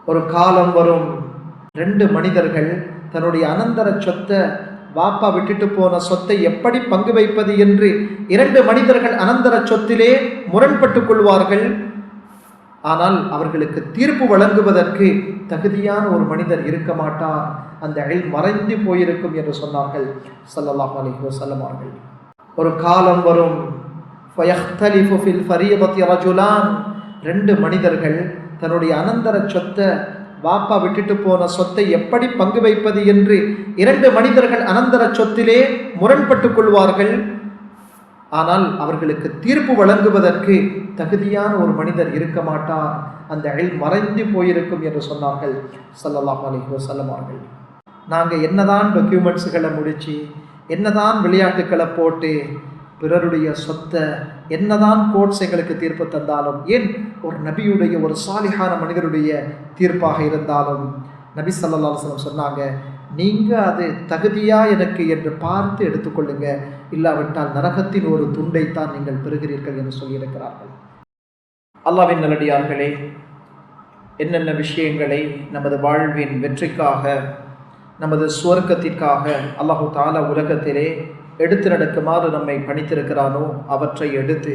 ஒரு காலம் வரும், ரெண்டு மனிதர்கள் தன்னுடைய அனந்தர சொத்தை, வாப்பா விட்டுட்டு போன சொத்தை எப்படி பங்கு வைப்பது என்று இரண்டு மனிதர்கள் அனந்தர சொத்திலே முரண்பட்டுக் கொள்வார்கள். ஆனால் அவர்களுக்கு தீர்ப்பு வழங்குவதற்கு தகுதியான ஒரு மனிதர் இருக்க மாட்டார். அந்த இல்ம் மறைந்து போயிருக்கும் என்று சொன்னார்கள் ஸல்லல்லாஹு அலைஹி வஸல்லம் அவர்கள். ஒரு காலம் வரும், ஃபயக்தலிஃபு ஃபில் ஃபரீதத்தி ரஜுலான், ரெண்டு மனிதர்கள் தன்னுடைய அனந்தர சொத்தை, வாப்பா விட்டுட்டு போன சொத்தை எப்படி பங்கு வைப்பது என்று இரண்டு மனிதர்கள் அனந்தர சொத்திலே முரண்பட்டுக் கொள்வார்கள். ஆனால் அவர்களுக்கு தீர்ப்பு வழங்குவதற்கு தகுதியான ஒரு மனிதர் இருக்க மாட்டார். அந்த இல்ம் மறைந்து போயிருக்கும் என்று சொன்னார்கள் ஸல்லல்லாஹு அலைஹி வஸல்லம் அவர்கள். நாங்கள் என்னதான் டாக்குமெண்ட்ஸுகளை முடித்து, என்னதான் விளையாட்டுக்களை போட்டு, பிறருடைய சொத்தை என்னதான் கோர்ட்ஸ் எங்களுக்கு தீர்ப்பு தந்தாலும், ஏன் ஒரு நபியுடைய, ஒரு சாலிஹான மனிதருடைய தீர்ப்பாக இருந்தாலும், நபி ஸல்லல்லாஹு அலைஹி வஸல்லம் சொன்னாங்க, நீங்கள் அது தகுதியா எனக்கு என்று பார்த்து எடுத்துக்கொள்ளுங்க, இல்லாவிட்டால் நரகத்தின் ஒரு துண்டைத்தான் நீங்கள் பெறுகிறீர்கள் என்று சொல்லியிருக்கிறார்கள். அல்லாஹ்வின் நல்லடியார்களே, என்னென்ன விஷயங்களை நமது வாழ்வின் வெற்றிக்காக, நமது சுவர்க்கத்திற்காக அல்லாஹு தஆலா உலகத்திலே எடுத்து நடக்குமாறு நம்மை பணித்திருக்கிறானோ அவற்றை எடுத்து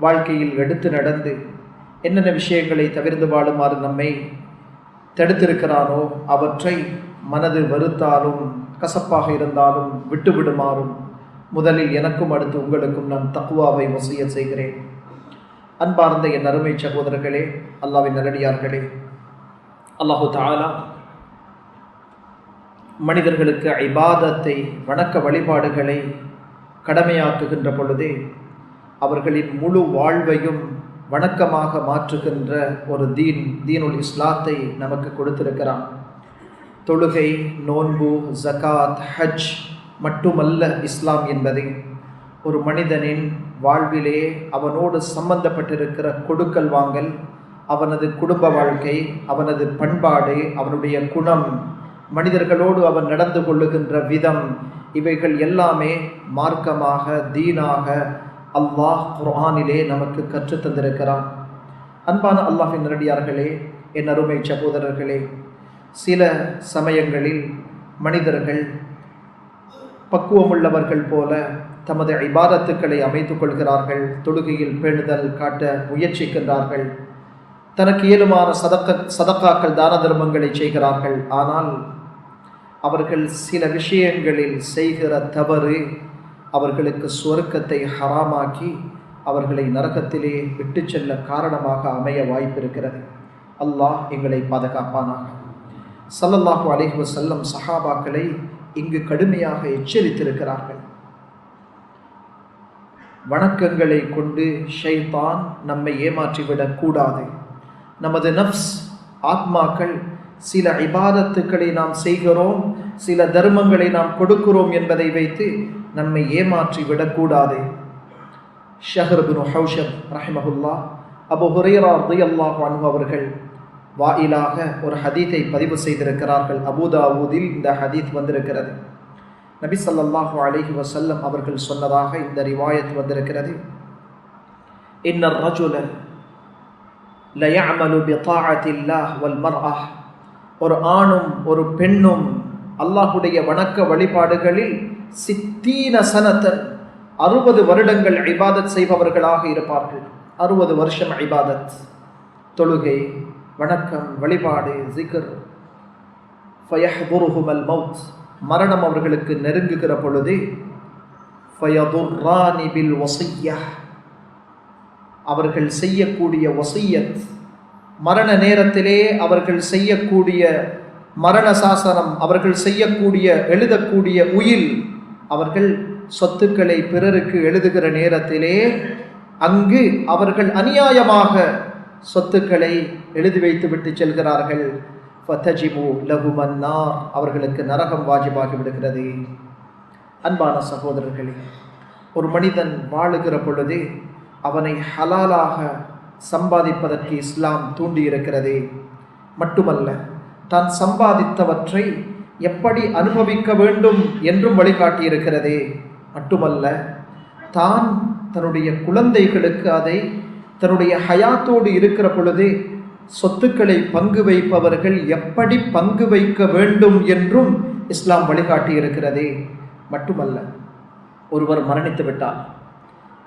வாழ்க்கையில் எடுத்து நடந்து, என்னென்ன விஷயங்களை தவிர்த்து வாழுமாறு நம்மை தடுத்திருக்கிறானோ அவற்றை மனது வருத்தாலும் கசப்பாக இருந்தாலும் விட்டுவிடுமாறும் முதலில் எனக்கும் அடுத்து உங்களுக்கும் நான் தக்வாவை வசியத் செய்கிறேன். அன்பார்ந்த என் அருமை சகோதரர்களே, அல்லாஹ்வின் நல்லடியார்களே, அல்லாஹு தஆலா மனிதர்களுக்கு இபாதத்தை, வணக்க வழிபாடுகளை கடமையாக்குகின்ற பொழுதே அவர்களின் முழு வாழ்வையும் வணக்கமாக மாற்றுகின்ற ஒரு தீனுல் இஸ்லாத்தை நமக்கு கொடுத்திருக்கிறான். தொழுகை, நோன்பு, ஜகாத், ஹஜ் மட்டுமல்ல இஸ்லாம் என்பது. ஒரு மனிதனின் வாழ்விலே அவனோடு சம்பந்தப்பட்டிருக்கிற கொடுக்கல் வாங்கல், அவனது குடும்ப வாழ்க்கை, அவனது பண்பாடு, அவனுடைய குணம், மனிதர்களோடு அவன் நடந்து கொள்ளுகின்ற விதம், இவைகள் எல்லாமே மார்க்கமாக, தீனாக அல்லாஹ் குர்ஆனிலே நமக்கு கற்றுத் தந்திருக்கிறான். அன்பான அல்லாஹ்வின் நல்லடியார்களே, என் அருமை சகோதரர்களே, சில சமயங்களில் மனிதர்கள் பக்குவமுள்ளவர்கள் போல தமது இபாதத்துக்களை அமைத்துக் கொள்கிறார்கள். தொழுகையில் பேணுதல் காட்ட முயற்சிக்கின்றார்கள். தனக்கு இயலுமான சதக்காக்கள், தான தர்மங்களை செய்கிறார்கள். ஆனால் அவர்கள் சில விஷயங்களில் செய்கிற தவறு அவர்களுக்கு சுவர்க்கத்தை ஹராமாக்கி அவர்களை நரகத்திலே விட்டு செல்ல காரணமாக அமைய வாய்ப்பிருக்கிறது. அல்லாஹ் எங்களை பாதுகாப்பானாக. ஸல்லல்லாஹு அலைஹி வஸல்லம் சஹாபாக்களை இங்கு கடுமையாக எச்சரித்திருக்கிறார்கள். வணக்கங்களை கொண்டு ஷைத்தான் நம்மை ஏமாற்றிவிடக் கூடாது. நமது நஃப்ஸ், ஆத்மாக்கள் சில இபாதத்துக்களை நாம் செய்கிறோம், சில தர்மங்களை நாம் கொடுக்கிறோம் என்பதை வைத்து நம்மை ஏமாற்றி விடக்கூடாது. ஷஹர் இப்னு ஹௌஷப் ரஹிமஹுல்லாஹ், அபூ ஹுரைரா ரலியல்லாஹு அன்ஹு அவர்கள் வாயிலாக ஒரு ஹதீத்தை பதிவு செய்திருக்கிறார்கள். அபூ தாவூதில் இந்த ஹதீத் வந்திருக்கிறது. நபி ஸல்லல்லாஹு அலைஹி வஸல்லம் அவர்கள் சொன்னதாக இந்த ரிவாயத் வந்திருக்கிறது. இன்னர் ரஜுல லயஅமலு பிதாஅத்தில்லாஹ் வல் மர்அஹ், ஒரு ஆணும் ஒரு பெண்ணும் அல்லாஹுடைய வணக்க வழிபாடுகளில் 60 சனத்தன் 60 வருடங்கள் இபாதத் செய்பவர்களாக இருப்பார்கள். 60 வருஷம் இபாதத், தொழுகை, வணக்கம், வழிபாடு, ஜிக்ர். ஃபயஹ்துருஹுமல் மௌத், மரணம் அவர்களுக்கு நெருங்குகிற பொழுது ஃபயதுர்ரானி பில் வஸிய்யஹ், அவர்கள் செய்யக்கூடிய வஸியத், மரண நேரத்திலே அவர்கள் செய்யக்கூடிய மரண சாசனம், அவர்கள் செய்யக்கூடிய எழுதக்கூடிய உயில், அவர்கள் சொத்துக்களை பிறருக்கு எழுதுகிற நேரத்திலே அங்கு அவர்கள் அநியாயமாக சொத்துக்களை எழுதி வைத்து விட்டு செல்கிறார்கள். ஃபதஜிபு லஹுமன் நார், அவர்களுக்கு நரகம் வாஜிபாகி விடுகிறது. அன்பான சகோதரர்களே, ஒரு மனிதன் வாழுகிற பொழுது அவனை ஹலாலாக சம்பாதிப்பதற்கு இஸ்லாம் தூண்டியிருக்கிறது. மட்டுமல்ல, தான் சம்பாதித்தவற்றை எப்படி அனுபவிக்க வேண்டும் என்றும் வழிகாட்டியிருக்கிறது. மட்டுமல்ல, தான் தன்னுடைய குழந்தைகளுக்கு அதை தன்னுடைய ஹயாத்தோடு இருக்கிற பொழுது சொத்துக்களை பங்கு வைப்பவர்கள் எப்படி பங்கு வைக்க வேண்டும் என்றும் இஸ்லாம் வழிகாட்டி இருக்கிறது. மட்டுமல்ல, ஒருவர் மரணித்து விட்டால்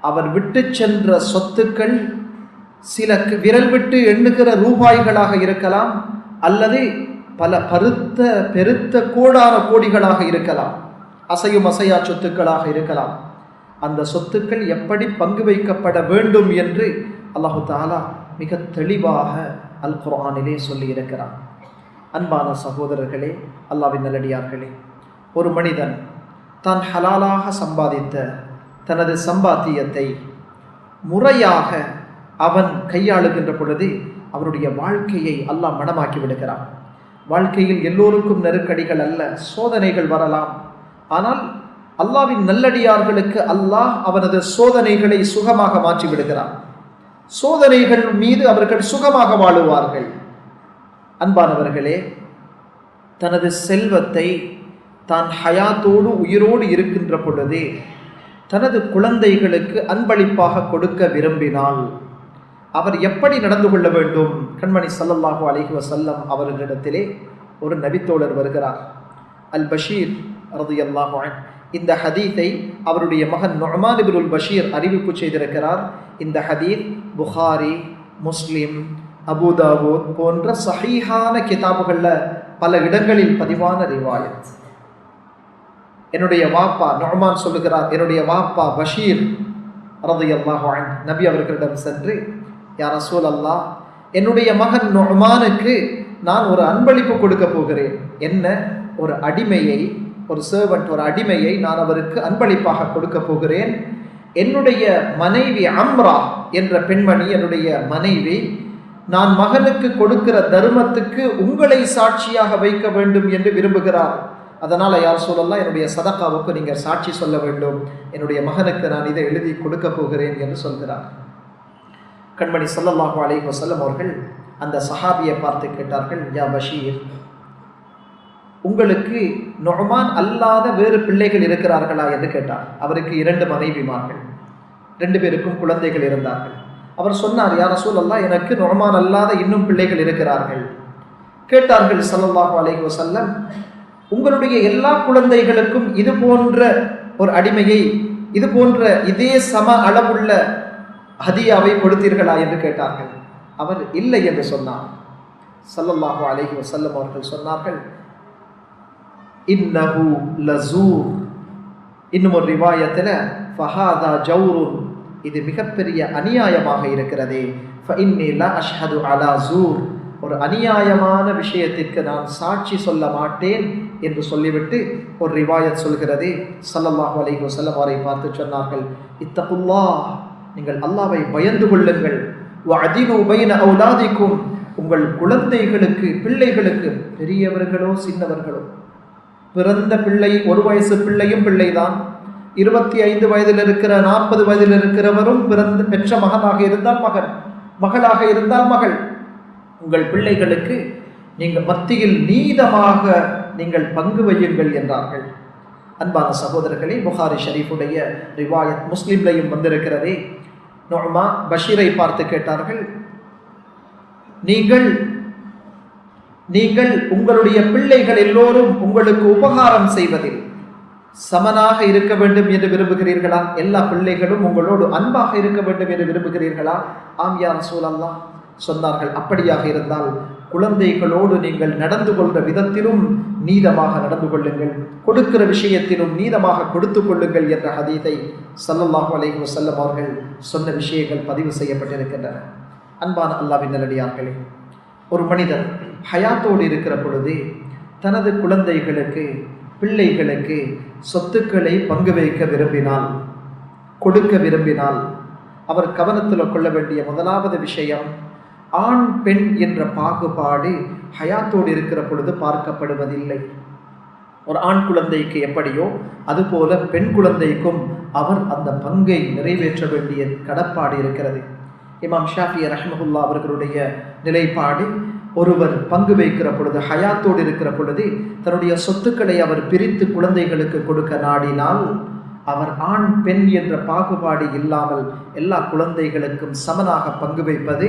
அவர் விட்டு சென்ற சொத்துக்கள் சில விரல் விட்டு எண்ணுகிற ரூபாய்களாக இருக்கலாம், அல்லது பல பெருத்த கோடான கோடிகளாக இருக்கலாம், அசையும் அசையா சொத்துக்களாக இருக்கலாம். அந்த சொத்துக்கள் எப்படி பங்கு வைக்கப்பட வேண்டும் என்று அல்லாஹு தஆலா மிக தெளிவாக அல் குர்ஆனிலே சொல்லி இருக்கிறார். அன்பான சகோதரர்களே, அல்லாஹ்வின் நல்லடியார்களே, ஒரு மனிதன் தான் ஹலாலாக சம்பாதித்த தனது சம்பாத்தியத்தை முறையாக அவன் கையாளுகின்ற பொழுது அவருடைய வாழ்க்கையை அல்லாஹ் மனமாக்கி விடுகிறான். வாழ்க்கையில் எல்லோருக்கும் நெருக்கடிகள் அல்ல, சோதனைகள் வரலாம். ஆனால் அல்லாஹ்வின் நல்லடியார்களுக்கு அல்லாஹ் அவனது சோதனைகளை சுகமாக மாற்றி விடுகிறான். சோதனைகள் மீது அவர்கள் சுகமாக வாழுவார்கள். அன்பானவர்களே, தனது செல்வத்தை தான் ஹயாத்தோடு உயிரோடு இருக்கின்ற பொழுதே தனது குழந்தைகளுக்கு அன்பளிப்பாக கொடுக்க விரும்பினால் அவர் எப்படி நடந்து கொள்ள வேண்டும்? கண்மணி ஸல்லல்லாஹு அலைஹி வஸல்லம் அவர்களிடத்திலே ஒரு நபித்தோழர் வருகிறார், அல் பஷீர் ரலியல்லாஹு அன்ஹு. இந்த ஹதீஸை அவருடைய மகன் நுஅமான் இப்னுல் பஷீர் அறிவிப்பு செய்திருக்கிறார். இந்த ஹதீஸ் புகாரி, முஸ்லிம், அபூ தாவூத் போன்ற சஹீஹான கிதாபுகளில் பல இடங்களில் பதிவான ரிவாயத். என்னுடைய வாப்பா நுஅமான் சொல்லுகிறார், என்னுடைய வாப்பா பஷீர் ரலியல்லாஹு அன்ஹு நபி அவர்களிடம் சென்று, யா ரசூலல்லாஹ், என்னுடைய மகன் நுஅமானுக்கு நான் ஒரு அன்பளிப்பு கொடுக்க போகிறேன். என்ன? ஒரு அடிமையை, ஒரு சர்வன்ட், ஒரு அடிமையை நான் அவருக்கு அன்பளிப்பாக கொடுக்க போகிறேன். என்னுடைய மனைவி அம்ரா என்ற பெண்மணி, என்னுடைய மனைவி, நான் மகனுக்கு கொடுக்கிற தர்மத்துக்கு உங்களை சாட்சியாக வைக்க வேண்டும் என்று விரும்புகிறார். அதனால யா ரசூலல்லாஹ், என்னுடைய சதகாவுக்கு நீங்கள் சாட்சி சொல்ல வேண்டும். என்னுடைய மகனுக்கு நான் இதை எழுதி கொடுக்க போகிறேன் என்று சொல்கிறார். கண்மணி ஸல்லல்லாஹு அலைஹி வஸல்லம் அவர்கள் அந்த சஹாபியை பார்த்து கேட்டார்கள், யா பஷீர், உங்களுக்கு நுஅமான் அல்லாத வேறு பிள்ளைகள் இருக்கிறார்களா என்று கேட்டார். அவருக்கு 2 மனைவிமார்கள், 2 பேருக்கும் குழந்தைகள் இருந்தார்கள். அவர் சொன்னார், யா ரசூலல்லாஹ், எனக்கு நுஅமான் அல்லாத இன்னும் பிள்ளைகள் இருக்கிறார்கள். கேட்டார்கள் ஸல்லல்லாஹு அலைஹி வஸல்லம், உங்களுடைய எல்லா குழந்தைகளுக்கும் இது போன்ற ஒரு அடிமையை, இது போன்ற இதே சம அளவுள்ள ஹதியாவை கொடுத்தீர்களா என்று கேட்டார்கள். அவர் இல்லை என்று சொன்னார். ஸல்லல்லாஹு அலைஹி வஸல்லம் அவர்கள் சொன்னார்கள், இன்னஹு லஸூர். இன்னும் ஒரு ரிவாயத்தில் ஃபஹாதா ஜௌருன், இது மிகப்பெரிய அநியாயமாக இருக்கிறதே. ஃபஇன்னி லா அஷ்ஹது அலா ஜூர், ஒரு அநியாயமான விஷயத்திற்கு நான் சாட்சி சொல்ல மாட்டேன் என்று சொல்லிவிட்டு ஒரு ரிவாயத் சொல்கிறது, ஸல்லல்லாஹு அலைஹி வஸல்லம் அவரை பார்த்து சொன்னார்கள், இத்தகுல்லாஹ், நீங்கள் அல்லாஹ்வை பயந்து கொள்ளுங்கள். வஅதிலு பைன அவுலாதிக்கும், உங்கள் குழந்தைகளுக்கு, பிள்ளைகளுக்கு, பெரியவர்களோ சின்னவர்களோ, பிறந்த பிள்ளை 1 வயசு பிள்ளையும் பிள்ளைதான், 25 வயதில் இருக்கிற 40 வயதில் இருக்கிறவரும் பெற்ற மகனாக இருந்தால் மகன், மகளாக இருந்தால் மகள், உங்கள் பிள்ளைகளுக்கு நீங்கள் மத்தியில் நீதமாக நீங்கள் பங்கு வையுங்கள் என்றார்கள். அன்பான சகோதரர்களே, புகாரி ஷரீஃபுடைய ரிவாயத் முஸ்லிம்லையும் வந்திருக்கிறதே. நுஅமான் பஷீரை பார்த்து கேட்டார்கள், நீங்கள் உங்களுடைய பிள்ளைகள் எல்லோரும் உங்களுக்கு உபகாரம் செய்வதில் சமனாக இருக்க வேண்டும் என்று விரும்புகிறீர்களா? எல்லா பிள்ளைகளும் உங்களோடு அன்பாக இருக்க வேண்டும் என்று விரும்புகிறீர்களா? ஆம் யா ரசூலல்லாஹ். சொன்னார்கள், அப்படியாக இருந்தால் குழந்தைகளோடு நீங்கள் நடந்து கொள்கிற விதத்திலும் நீதமாக நடந்து கொள்ளுங்கள், கொடுக்கிற விஷயத்திலும் நீதமாக கொடுத்து கொள்ளுங்கள் என்ற ஹதீஸை ஸல்லல்லாஹு அலைஹி வஸல்லம் அவர்கள் சொன்ன விஷயங்கள் பதிவு செய்யப்பட்டிருக்கின்றன. அன்பான அல்லாஹ்வின் நல்லடியார்களே, ஒரு மனிதர் ஹயாத்தோடு இருக்கிற பொழுது தனது குழந்தைகளுக்கு, பிள்ளைகளுக்கு சொத்துக்களை பங்கு வைக்க விரும்பினால், கொடுக்க விரும்பினால், அவர் கவனத்தில் கொள்ள வேண்டிய முதலாவது விஷயம், ஆண் பெண் என்ற பாகுபாடு ஹயாத்தோடு இருக்கிற பொழுது பார்க்கப்படுவதில்லை. ஒரு ஆண் குழந்தைக்கு எப்படியோ அதுபோல பெண் குழந்தைக்கும் அவர் அந்த பங்கை நிறைவேற்ற வேண்டிய கடப்பாடு இருக்கிறது. இமாம் ஷாஃபி ரஹ்மஹுல்லா அவர்களுடைய நிலைப்பாடு, ஒருவர் பங்கு வைக்கிற பொழுது, ஹயாத்தோடு இருக்கிற பொழுது தன்னுடைய சொத்துக்களை அவர் பிரித்து குழந்தைகளுக்கு கொடுக்க நாடினால், அவர் ஆண் பெண் என்ற பாகுபாடு இல்லாமல் எல்லா குழந்தைகளுக்கும் சமனாக பங்கு வைப்பது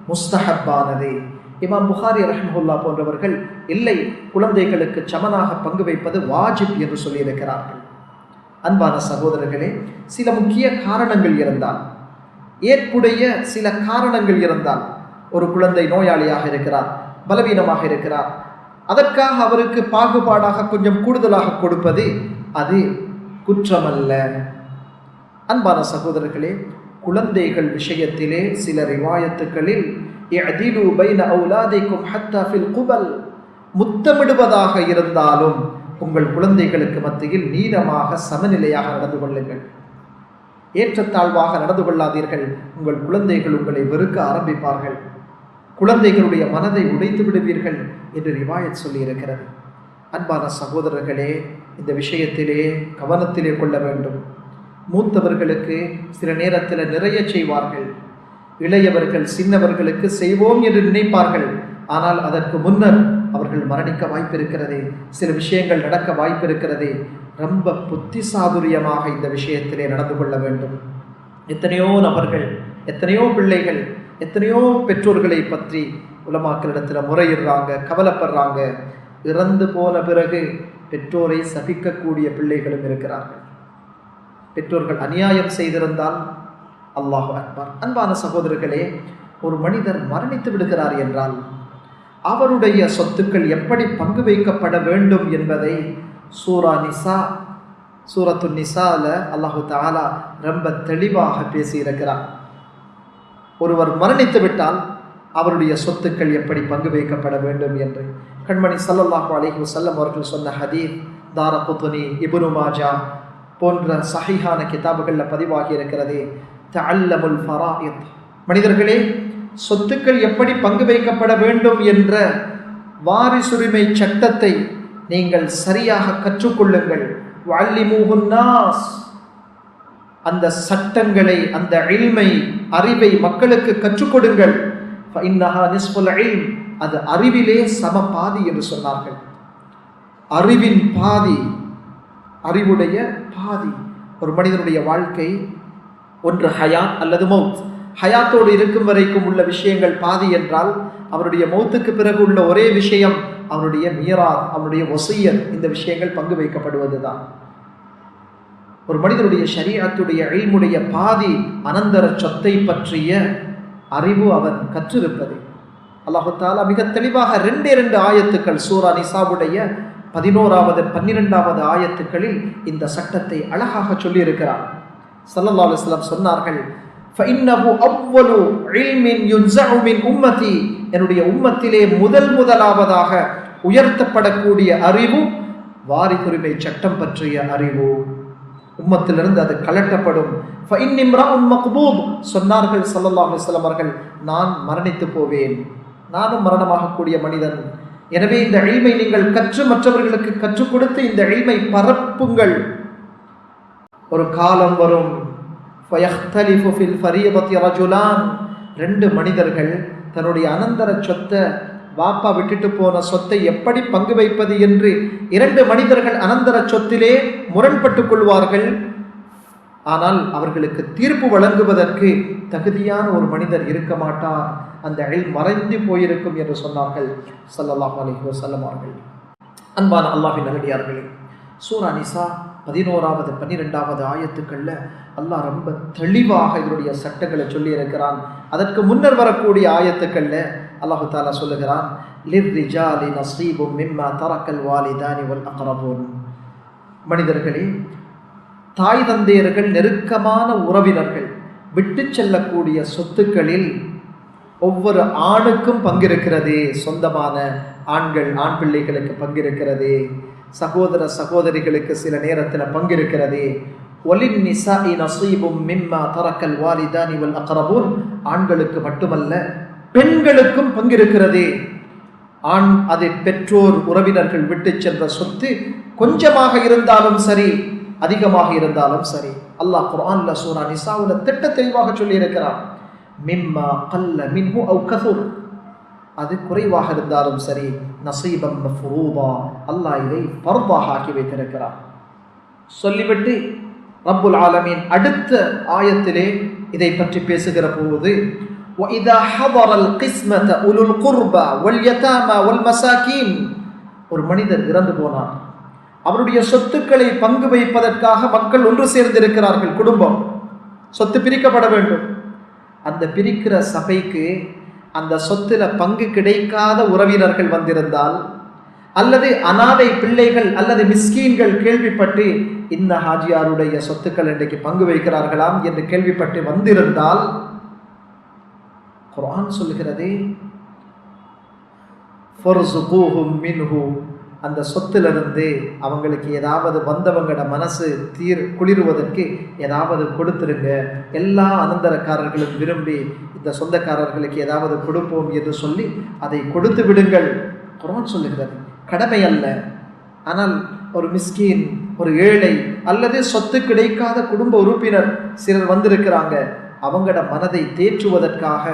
முஸ்தஹப்பானது. இமாம் புகாரி ரஹ்மத்துல்லாஹ் போன்றவர்கள் இல்லை, குழந்தைகளுக்கு சமனாக பங்கு வைப்பது வாஜிப் என்று சொல்லியிருக்கிறார்கள். அன்பான சகோதரர்களே, சில முக்கிய காரணங்கள் இருந்தால், ஏற்புடைய சில காரணங்கள் இருந்தால், ஒரு குழந்தை நோயாளியாக இருக்கிறார், பலவீனமாக இருக்கிறார், அதற்காக அவருக்கு பாகுபாடாக கொஞ்சம் கூடுதலாக கொடுப்பது அது குற்றமல்ல. அன்பான சகோதரர்களே, குழந்தைகள் விஷயத்திலே சில ரிவாயத்துக்களில் இஅதிலு பைன அவுலாதிக்கும் ஹத்தா ஃபில் குபல், முத்தமிடுவதாக இருந்தாலும் உங்கள் குழந்தைகளுக்கு மத்தியில் நீதமாக சமநிலையாக நடந்து கொள்ளுங்கள். ஏற்றத்தாழ்வாக நடந்து கொள்ளாதீர்கள். உங்கள் குழந்தைகள் உங்களை வெறுக்க ஆரம்பிப்பார்கள், குழந்தைகளுடைய மனதை உடைத்து விடுவீர்கள் என்று ரிவாயத் சொல்லி இருக்கிறது. அன்பான சகோதரர்களே, இந்த விஷயத்திலே கவனத்திலே கொள்ள வேண்டும். மூத்தவர்களுக்கு சில நேரத்தில் நிறைய செய்வார்கள், இளையவர்கள் சின்னவர்களுக்கு செய்வோம் என்று நினைப்பார்கள். ஆனால் அதற்கு முன்னர் அவர்கள் மரணிக்க வாய்ப்பிருக்கிறது, சில விஷயங்கள் நடக்க வாய்ப்பிருக்கிறது. ரொம்ப புத்திசாதுரியமாக இந்த விஷயத்திலே நடந்து கொள்ள வேண்டும். எத்தனையோ நபர்கள், எத்தனையோ பிள்ளைகள், எத்தனையோ பெற்றோர்களை பற்றி உலமாக்களிடத்தில் முறையிடுறாங்க, கவலைப்படுறாங்க. இறந்து போன பிறகு பெற்றோரை சபிக்கக்கூடிய பிள்ளைகளும் இருக்கிறார்கள். பெற்றோர்கள் அநியாயம் செய்திருந்தால் அல்லாஹு அக்பர். அன்பான சகோதரர்களே, ஒரு மனிதர் மரணித்து விடுகிறார் என்றால் அவருடைய சொத்துக்கள் எப்படி பங்கு வைக்கப்பட வேண்டும் என்பதை சூரத்து நிசால அல்லாஹு தஆலா ரொம்ப தெளிவாக பேசியிருக்கிறார். ஒருவர் மரணித்து விட்டால் அவருடைய சொத்துக்கள் எப்படி பங்கு வைக்கப்பட வேண்டும் என்று கண்மணி ஸல்லல்லாஹு அலைஹி வஸல்லம் அவர்கள் சொன்ன ஹதீஸ் தாரகுத்னி, இப்னு மாஜா போன்ற சஹீஹான கிதாபுகளில் பதிவாகி இருக்கிறது. தஅல்லமுல் ஃபராயித், மனிதர்களே சொத்துக்கள் எப்படி பங்கு வைக்கப்பட வேண்டும் என்ற வாரிசுரிமை சட்டத்தை நீங்கள் சரியாக கற்றுக்கொள்ளுங்கள். வஅல்லிமூஹுன் நாஸ், அந்த சட்டங்களை, அந்த இல்மை, அறிவை மக்களுக்கு கற்றுக் கொடுங்கள். ஃபஇன்னஹா நிஸ்ஃபுல் இல்ம், அது அறிவிலே சம பாதி என்று சொன்னார்கள். அறிவின் பாதி, அறிவுடைய பாதி. ஒரு மனிதனுடைய வாழ்க்கை ஒன்று ஹயாத் அல்லது மௌத். ஹயாத்தோடு இருக்கும் வரைக்கும் உள்ள விஷயங்கள் பாதி என்றால், அவருடைய மௌத்துக்கு பிறகு உள்ள ஒரே விஷயம் அவருடைய மீராத், அவருடைய வசியத், இந்த விஷயங்கள் பங்கு வைக்கப்படுவதுதான். ஒரு மனிதனுடைய ஷரீஅத்துடைய இல்முடைய பாதி அனந்தர சொத்தை பற்றிய அறிவு அவன் கற்றிருப்பது. அல்லாஹு தஆலா மிக தெளிவாக 2 ஆயத்துக்கள் சூரா நிசாவுடைய 11வது 12வது ஆயத்துக்களில் இந்த சட்டத்தை அழகாக சொல்லியிருக்கிறார். ஸல்லல்லாஹு அலைஹி வஸல்லம் சொன்னார்கள், ஃபஇன்னஹு அவ்வலு இல்மின் யுன்ஸஉ மின் உம்மதி, என்னுடைய உம்மத்திலே முதலாவதாக உயர்த்தப்படக்கூடிய அறிவு வாரிசுரிமை சட்டம் பற்றிய அறிவு. உம்மத்திலிருந்து அது கலட்டப்படும். ஃபஇன் இம்ராஉன் மக்பூப், சொன்னார்கள் ஸல்லல்லாஹு அலைஹி வஸல்லம் அவர்கள், நான் மரணித்து போவேன், நானும் மரணமாகக்கூடிய மனிதன். எனவே இந்த இல்மை நீங்கள் கற்று மற்றவர்களுக்கு கற்றுக் கொடுத்து இந்த இல்மை பரப்புங்கள். ஒரு காலம் வரும், ஃபயக்தலிஃபு ஃபில் ஃபரீதத்தி ரஜுலான், 2 மனிதர்கள் தன்னுடைய அனந்தர சொத்தை, வாப்பா விட்டுட்டு போன சொத்தை எப்படி பங்கு வைப்பது என்று 2 மனிதர்கள் அனந்தர சொத்திலே முரண்பட்டுக் கொள்வார்கள். ஆனால் அவர்களுக்கு தீர்ப்பு வழங்குவதற்கு தகுதியான ஒரு மனிதர் இருக்க மாட்டார், அந்த இல்ம் மறைந்து போயிருக்கும் என்று சொன்னார்கள் ஸல்லல்லாஹு அலைஹி வஸல்லம் அவர்கள். அன்பான அல்லாஹ்வின் நல்லடியார்களே, சூரா நிசா 11வது 12வது ஆயத்துக்கள்ல அல்லாஹ் ரொம்ப தெளிவாக இதனுடைய சட்டங்களை சொல்லி இருக்கிறான். அதற்கு முன்னர் வரக்கூடிய ஆயத்துக்கள்ல அல்லாஹு தஆலா சொல்லுகிறான், லிர்ரிஜாலி நஸீபும் மிம்மா தரக்கல் வாலிதானி வல் அக்ரபூன், மனிதர்களே தாய் தந்தையர்கள், நெருக்கமான உறவினர்கள் விட்டு செல்லக்கூடிய சொத்துக்களில் ஒவ்வொரு ஆணுக்கும் பங்கிருக்கிறது. சொந்தமான ஆண்கள், ஆண் பிள்ளைகளுக்கு பங்கிருக்கிறது, சகோதர சகோதரிகளுக்கு சில நேரத்தில் பங்கிருக்கிறது. ஒலின் நிசாஇ நஸீபும் மிம்மா தரக்கல் வாலிதானி வல் அக்ரபூன், ஆண்களுக்கு மட்டுமல்ல பெண்களுக்கும் பங்கிருக்கிறது. ஆண் அதை பெற்றோர் உறவினர்கள் விட்டு சென்ற சொத்து கொஞ்சமாக இருந்தாலும் சரி, அதிகமாக இருந்தாலும் சரி, அல்லாஹ் குர்ஆன்ல சூரா நிசாவுல திட்ட தெளிவாக சொல்லி இருக்கிறார், மிம்மா கல்ல மின்ஹு அவ் கஸுர், அது குறைவாக இருந்தாலும் சரி, நஸீபம் மஃரூபா, அல்லாஹ் இதை ஃபர்தாக ஆக்கி வைத்திருக்கிறார். சொல்லிவிட்டு ரப்புல் ஆலமீன் அடுத்த ஆயத்திலே இதை பற்றி பேசுகிற போது, وَإِذَا حَضَرَ الْقِسْمَةَ أُولُو الْقُرْبَى وَالْيَتَامَى وَالْمَسَاكِينِ. ஒரு மனிதர் இறந்து போனார், அவருடைய சொத்துக்களை பங்கு வைப்பதற்காக மக்கள் ஒன்று சேர்ந்திருக்கிறார்கள். குடும்பம் சொத்து பிரிக்கப்பட வேண்டும். அந்த பிரிக்கிற சபைக்கு அந்த சொத்துல பங்கு கிடைக்காத உறவினர்கள் வந்திருந்தால், அல்லது அனாதை பிள்ளைகள் அல்லது மிஸ்கீன்கள் கேள்விப்பட்டு இந்த ஹாஜியாருடைய சொத்துக்கள் இன்றைக்கு பங்கு வைக்கிறார்களாம் என்று கேள்விப்பட்டு வந்திருந்தால், குர்ஆன் சொல்கிறது ஃபர்ஸுகூஹும் மின்ஹு, அந்த சொத்திலிருந்து அவங்களுக்கு ஏதாவது வந்தவங்களோட மனசு குளிர்வதற்கு ஏதாவது கொடுத்துருங்க. எல்லா அனந்தரக்காரர்களும் விரும்பி இந்த சொந்தக்காரர்களுக்கு ஏதாவது கொடுப்போம் என்று சொல்லி அதை கொடுத்து விடுங்கள். குர்ஆன் சொல்லுகிறது, கடமை அல்ல. ஆனால் ஒரு மிஸ்கீன், ஒரு ஏழை அல்லது சொத்து கிடைக்காத குடும்ப உறுப்பினர் சிலர் வந்திருக்கிறாங்க, அவங்களோட மனதை தேற்றுவதற்காக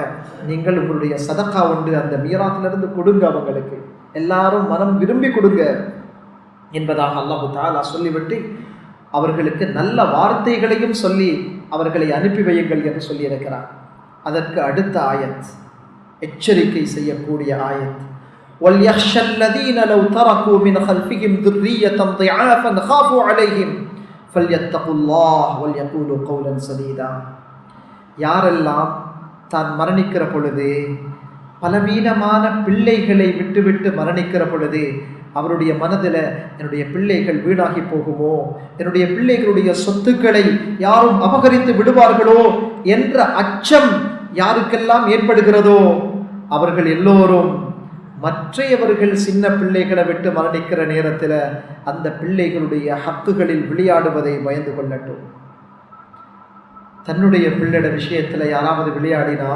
நீங்கள் உங்களுடைய சதக்கா உண்டு அந்த மீராத்திலிருந்து கொடுங்க, அவங்களுக்கு எல்லாரும் மனம் விரும்பி கொடுங்க என்பதாக அல்லாஹு தஆலா சொல்லிவிட்டு அவர்களுக்கு நல்ல வார்த்தைகளையும் சொல்லி அவர்களை அனுப்பி வையுங்கள் என்று சொல்லியிருக்கிறார். அதற்கு அடுத்த ஆயத் எச்சரிக்கை செய்யக்கூடிய ஆயத், وَلْيَخْشَى الَّذِينَ لَوْ تَرَكُوا مِنْ خَلْفِهِمْ ذُرِّيَّةً ضِعَافًا خَافُوا عَلَيْهِمْ فَلْيَتَّقُوا اللَّهَ وَلْيَقُولُوا قَوْلًا سَدِيدًا. யாரெல்லாம் தான் மரணிக்கிற பொழுது பலவீனமான பிள்ளைகளை விட்டுவிட்டு மரணிக்கிற பொழுது அவருடைய மனதில் என்னுடைய பிள்ளைகள் வீணாகி போகுமோ, என்னுடைய பிள்ளைகளுடைய சொத்துக்களை யாரும் அபகரித்து விடுவார்களோ என்ற அச்சம் யாருக்கெல்லாம் ஏற்படுகிறதோ அவர்கள் எல்லோரும் மற்றையவர்கள் சின்ன பிள்ளைகளை விட்டு மரணிக்கிற நேரத்தில் அந்த பிள்ளைகளுடைய ஹக்குகளில் விளையாடுவதை பயந்து கொள்ளட்டும். தன்னுடைய பிள்ளைட விஷயத்தில் யாராவது விளையாடினா,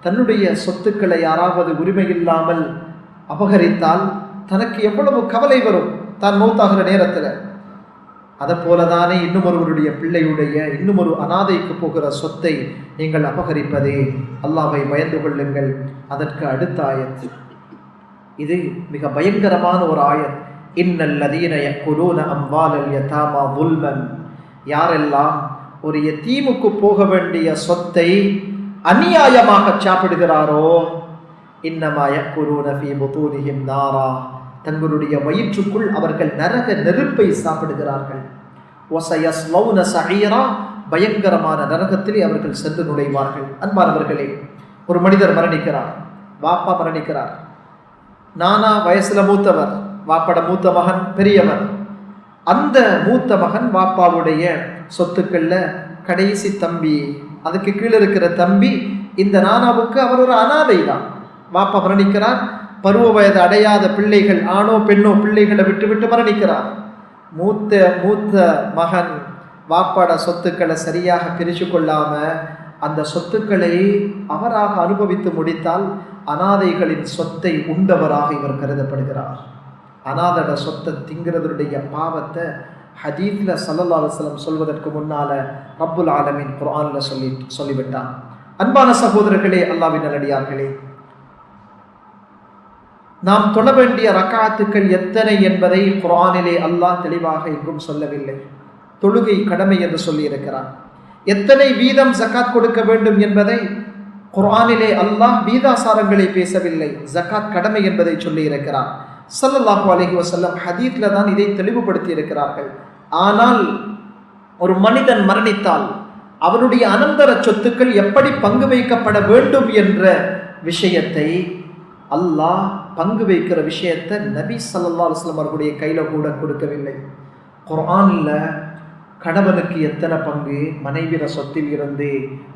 தன்னுடைய சொத்துக்களை யாராவது உரிமையில்லாமல் அபகரித்தால் தனக்கு எவ்வளவு கவலை வரும் தான் மௌத்தாகிற நேரத்தில். அதை போலதானே இன்னும் ஒருவருடைய பிள்ளையுடைய இன்னும் ஒரு அனாதைக்கு போகிற சொத்தை நீங்கள் அபகரிப்பதே. அல்லாஹ்வை பயந்து கொள்ளுங்கள். அதற்கு அடுத்த ஆயத்து, இது மிக பயங்கரமான ஒரு ஆயத். இன்னல் லதீன யக்குலூன அம்வாலல் யதாமா ظுல்மன், யாரெல்லாம் ஒரு யதீமுக்கு போக வேண்டிய சொத்தை அநியாயமாக சாப்பிடுகிறாரோ, இன்னமா யக்குலூன ஃபீ புதூனிஹிம் நாரா, தங்களுடைய வயிற்றுக்குள் அவர்கள் நரக நெருப்பை சாப்பிடுகிறார்கள். வஸயஸ்லௌன ஸஈரா, பயங்கரமான நரகத்திலே அவர்கள் சென்று நுழைவார்கள். அன்பானவர்களே, ஒரு மனிதர் மரணிக்கிறார், வாப்பா மரணிக்கிறார். நானா வயசுல மூத்தவர், வாப்பாட மூத்த மகன் பெரியவர். அந்த மூத்த மகன் வாப்பாவுடைய சொத்துக்கள்ல கடைசி தம்பி, அதுக்கு கீழே இருக்கிற தம்பி இந்த நானாவுக்கு அவர் ஒரு அனாதை தான். வாப்பா மரணிக்கிறார், பருவ வயது அடையாத பிள்ளைகள், ஆணோ பெண்ணோ பிள்ளைகளை விட்டு விட்டு மரணிக்கிறார். மூத்த மகன் வாப்பாட சொத்துக்களை சரியாக பிரித்து கொள்ளாம அந்த சொத்துக்களை அவராக அனுபவித்து முடித்தால் அனாதைகளின் சொத்தை உண்டவராக இவர் கருதப்படுகிறார். அனாதட சொத்தை திங்கிறதுடைய பாவத்தை ஹதீஸ்ல ஸல்லல்லாஹு அலைஹி வஸல்லம் சொல்வதற்கு முன்னால ரப்புல் ஆலமீன் குர்ஆன்ல சொல்லிவிட்டான். அன்பான சகோதரர்களே, அல்லாஹ்வின் நல்லடியார்களே, நாம் தொழ வேண்டிய ரக்காத்துக்கள் எத்தனை என்பதை குர்ஆனிலே அல்லாஹ் தெளிவாக எங்கும் சொல்லவில்லை. தொழுகை கடமை என்று சொல்லி இருக்கிறார். எத்தனை வீதம் ஜகாத் கொடுக்க வேண்டும் என்பதை குர்ஆனிலே அல்லாஹ் வீதாசாரங்களை பேசவில்லை, ஜகாத் கடமை என்பதை சொல்லி இருக்கிறார். ஸல்லல்லாஹு அலைஹி வஸல்லம் ஹதீஸ்ல தான் இதை தெளிவுபடுத்தி இருக்கிறார்கள். ஆனால் ஒரு மனிதன் மரணித்தால் அவருடைய அனந்தர சொத்துக்கள் எப்படி பங்கு வைக்கப்பட வேண்டும் என்ற விஷயத்தை அல்லாஹ் பங்கு வைக்கிற விஷயத்தை நபி ஸல்லல்லாஹு அலைஹி வஸல்லம் அவர்களுடைய கையில கூட கொடுக்கவில்லை. குர்ஆன்ல கணவனுக்கு எத்தனை பங்கு மனைவிட சொத்தில் இருந்து,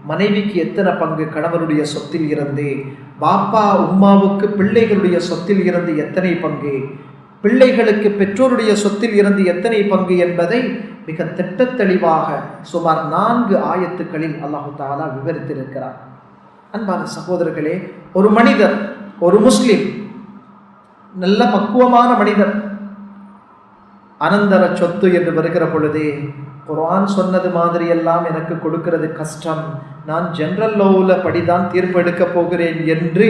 மனைவிக்கு எத்தனை பங்கு கணவனுடைய சொத்தில் இருந்து, பாப்பா உம்மாவுக்கு பிள்ளைகளுடைய சொத்தில் இருந்து எத்தனை பங்கு, பிள்ளைகளுக்கு பெற்றோருடைய சொத்தில் இருந்து எத்தனை பங்கு என்பதை மிக திட்டத்தெளிவாக சுமார் 4 ஆயத்துக்களில் அல்லாஹு தஆலா விவரித்திருக்கிறார். அன்பான சகோதரர்களே, ஒரு மனிதர், ஒரு முஸ்லிம், நல்ல பக்குவமான மனிதர் அனந்தர சொத்து என்று வருகிற பொழுது குர்ஆன் சொன்னது மாதிரி எல்லாம் எனக்கு கொடுக்கிறது கஷ்டம், நான் ஜெனரல் லோவுல படிதான் தீர்ப்பு எடுக்க போகிறேன் என்று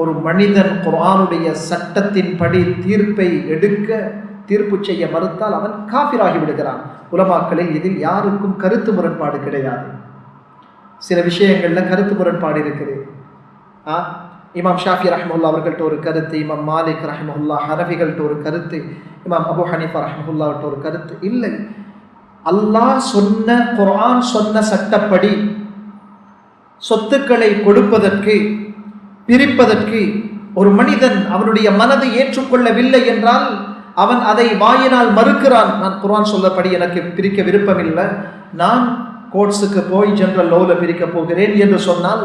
ஒரு மனிதன் குர்ஆனுடைய சட்டத்தின் படி தீர்ப்பு செய்ய மறுத்தால் அவன் காஃபிராகி விடுகிறான். உலமாக்களில் இதில் யாருக்கும் கருத்து முரண்பாடு கிடையாது. சில விஷயங்கள்ல கருத்து முரண்பாடு இருக்குது. இமாம் ஷாஃபி ரஹ்மத்துல்லாஹி அவர்கள்ட்ட ஒரு கருத்து, இமாம் மாலிக் ரஹ்மத்துல்லாஹி ஹனஃபிகள்ட்ட ஒரு கருத்து, இமாம் அபூ ஹனீஃபா ரஹ்மத்துல்லாஹிட்ட ஒரு கருத்து. இல்லை, அல்லாஹ் சொன்ன, குர்ஆன் சொன்ன சட்டப்படி சொத்துக்களை கொடுப்பதற்கு, பிரிப்பதற்கு ஒரு மனிதன் அவனுடைய மனதை ஏற்றுக்கொள்ளவில்லை என்றால் அவன் அதை வாயினால் மறுக்கிறான். நான் குர்ஆன் சொல்லப்படி எனக்கு பிரிக்க விருப்பமில்லை, நான் கோர்ட்ஸுக்கு போய் ஜெனரல் லோல பிரிக்க போகிறேன் என்று சொன்னால்,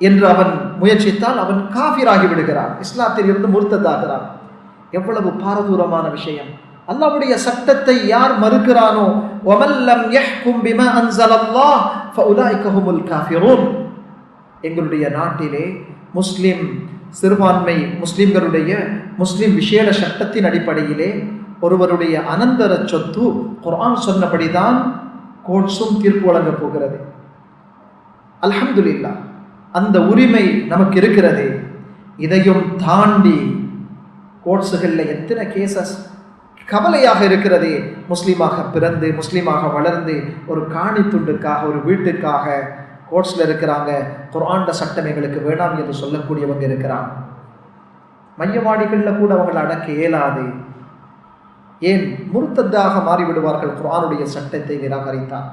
என்று அவன் முயற்சித்தால் அவன் காஃபிராகி விடுகிறான், இஸ்லாத்தில் இருந்து முர்த்ததாகிறான். எவ்வளவு பாரதூரமான விஷயம்! அல்லாஹ்வுடைய சட்டத்தை யார் மறுக்கிறானோ, வமன் லம் யஹ்கும் பிமா அன்ஸலல்லாஹ் ஃபஉலைக ஹுமுல் காஃபிரூன். எங்களுடைய நாட்டிலே முஸ்லிம் சிறுபான்மை முஸ்லிம்களுடைய முஸ்லிம் விசேட சட்டத்தின் அடிப்படையிலே ஒருவருடைய அனந்தர சொத்து குர்ஆன் சொன்னபடிதான் கோர்ட்ஸும் தீர்ப்பு வழங்கப் போகிறது. அல்ஹம்துலில்லாஹ், அந்த உரிமை நமக்கு இருக்கிறது. இதையும் தாண்டி கோர்ட்ஸுகளில் எத்தனை கேசஸ் கவலையாக இருக்கிறது. முஸ்லீமாக பிறந்து முஸ்லீமாக வளர்ந்து ஒரு காணி துண்டுக்காக, ஒரு வீட்டுக்காக கோர்ட்ஸில் இருக்கிறாங்க. குர்ஆன் சட்டம் எங்களுக்கு வேணாம் என்று சொல்லக்கூடியவங்க இருக்கிறாங்க. மையவாடிகளில் கூட அவங்களை அடக்க இயலாது. ஏன்? முர்த்ததாக மாறிவிடுவார்கள் குர்ஆனுடைய சட்டத்தை நிராகரித்தார்.